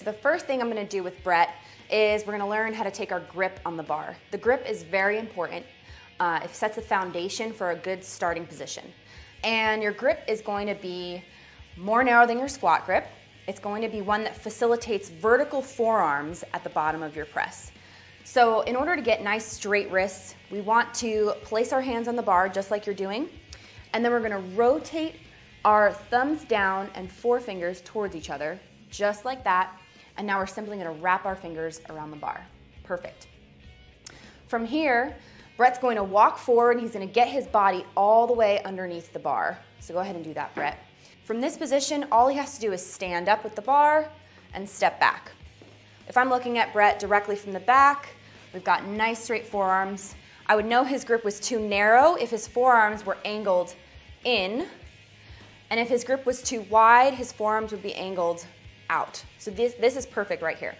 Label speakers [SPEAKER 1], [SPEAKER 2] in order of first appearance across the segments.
[SPEAKER 1] The first thing I'm gonna do with Brett is we're gonna learn how to take our grip on the bar. The grip is very important. It sets the foundation for a good starting position. And your grip is going to be more narrow than your squat grip. It's going to be one that facilitates vertical forearms at the bottom of your press. So in order to get nice straight wrists, we want to place our hands on the bar just like you're doing, and then we're gonna rotate our thumbs down and forefingers towards each other, just like that, and now we're simply gonna wrap our fingers around the bar. Perfect. From here, Brett's going to walk forward, he's gonna get his body all the way underneath the bar. So go ahead and do that, Brett. From this position, all he has to do is stand up with the bar and step back. If I'm looking at Brett directly from the back, we've got nice straight forearms. I would know his grip was too narrow if his forearms were angled in, and if his grip was too wide, his forearms would be angled out. So this is perfect right here.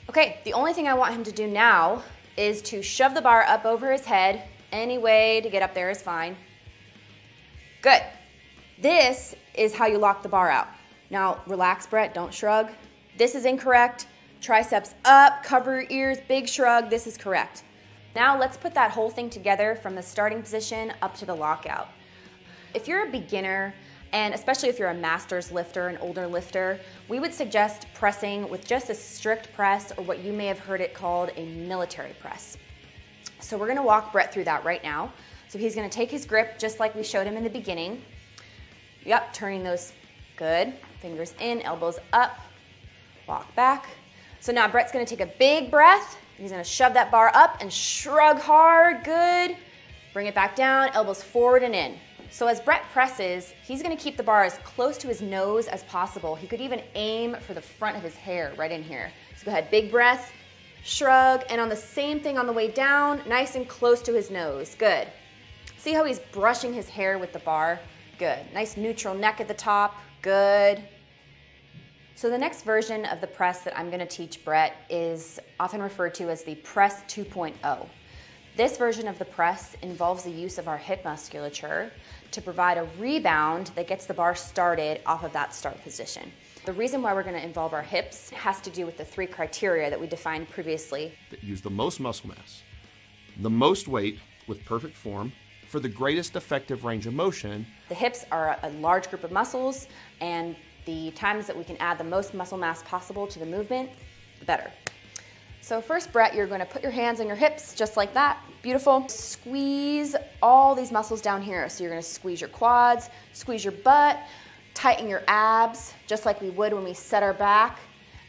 [SPEAKER 1] Okay, the only thing I want him to do now is to shove the bar up over his head. Any way to get up there is fine. Good. This is how you lock the bar out. Now, relax, Brett, don't shrug. This is incorrect. Triceps up, cover your ears, big shrug, this is correct. Now let's put that whole thing together from the starting position up to the lockout. If you're a beginner, and especially if you're a master's lifter, an older lifter, we would suggest pressing with just a strict press, or what you may have heard it called a military press. So we're gonna walk Brett through that right now. So he's gonna take his grip just like we showed him in the beginning. Yep, turning those, good. Fingers in, elbows up, walk back. So now Brett's gonna take a big breath. He's gonna shove that bar up and shrug hard, good. Bring it back down, elbows forward and in. So as Brett presses, he's gonna keep the bar as close to his nose as possible. He could even aim for the front of his hair right in here. So go ahead, big breath, shrug, and on the same thing on the way down, nice and close to his nose, good. See how he's brushing his hair with the bar? Good. Nice neutral neck at the top, good. So the next version of the press that I'm gonna teach Brett is often referred to as the press 2.0. This version of the press involves the use of our hip musculature to provide a rebound that gets the bar started off of that start position. The reason why we're going to involve our hips has to do with the 3 criteria that we defined previously.
[SPEAKER 2] Use the most muscle mass, the most weight with perfect form, for the greatest effective range of motion.
[SPEAKER 1] The hips are a large group of muscles, and the times that we can add the most muscle mass possible to the movement, the better. So first, Brett, you're going to put your hands on your hips just like that. Beautiful. Squeeze all these muscles down here. So you're going to squeeze your quads, squeeze your butt, tighten your abs just like we would when we set our back.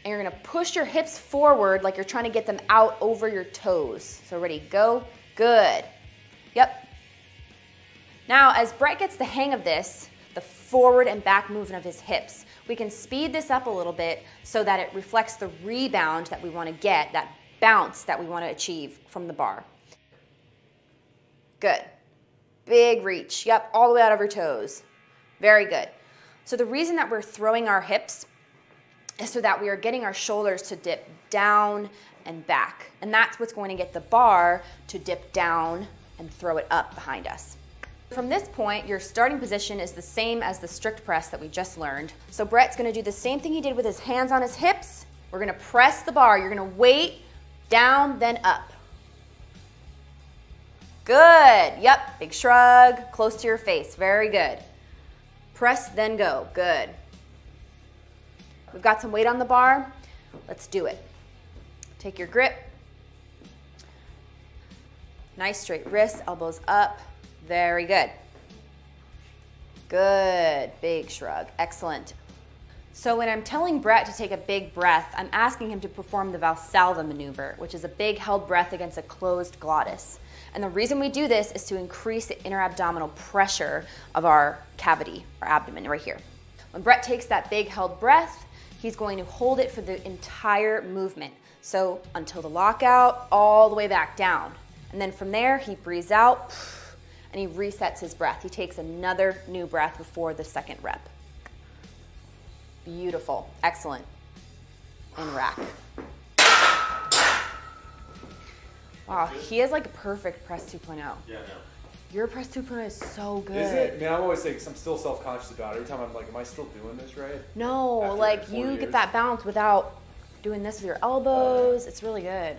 [SPEAKER 1] And you're going to push your hips forward like you're trying to get them out over your toes. So ready, go. Good. Yep. Now, as Brett gets the hang of this, the forward and back movement of his hips, we can speed this up a little bit so that it reflects the rebound that we want to get, that bounce that we want to achieve from the bar. Good. Big reach. Yep, all the way out of your toes. Very good. So the reason that we're throwing our hips is so that we are getting our shoulders to dip down and back. And that's what's going to get the bar to dip down and throw it up behind us. From this point, your starting position is the same as the strict press that we just learned. So Brett's gonna do the same thing he did with his hands on his hips. We're gonna press the bar. You're gonna weight down, then up. Good, yep, big shrug, close to your face, very good. Press, then go, good. We've got some weight on the bar, let's do it. Take your grip. Nice straight wrists, elbows up. Very good. Good, big shrug, excellent. So when I'm telling Brett to take a big breath, I'm asking him to perform the Valsalva Maneuver, which is a big held breath against a closed glottis. And the reason we do this is to increase the inner abdominal pressure of our cavity, our abdomen right here. When Brett takes that big held breath, he's going to hold it for the entire movement. So until the lockout, all the way back down. And then from there, he breathes out, and he resets his breath. He takes another new breath before the second rep. Beautiful, excellent. And rack. Wow, he has like a perfect press 2.0.
[SPEAKER 3] Yeah, no.
[SPEAKER 1] Your press 2.0 is so good.
[SPEAKER 3] Is it? Man, I'm always like, I'm still self-conscious about it. Every time I'm like, am I still doing this right?
[SPEAKER 1] No,
[SPEAKER 3] After
[SPEAKER 1] like
[SPEAKER 3] 4
[SPEAKER 1] you
[SPEAKER 3] years?
[SPEAKER 1] get that balance without doing this with your elbows. It's really good.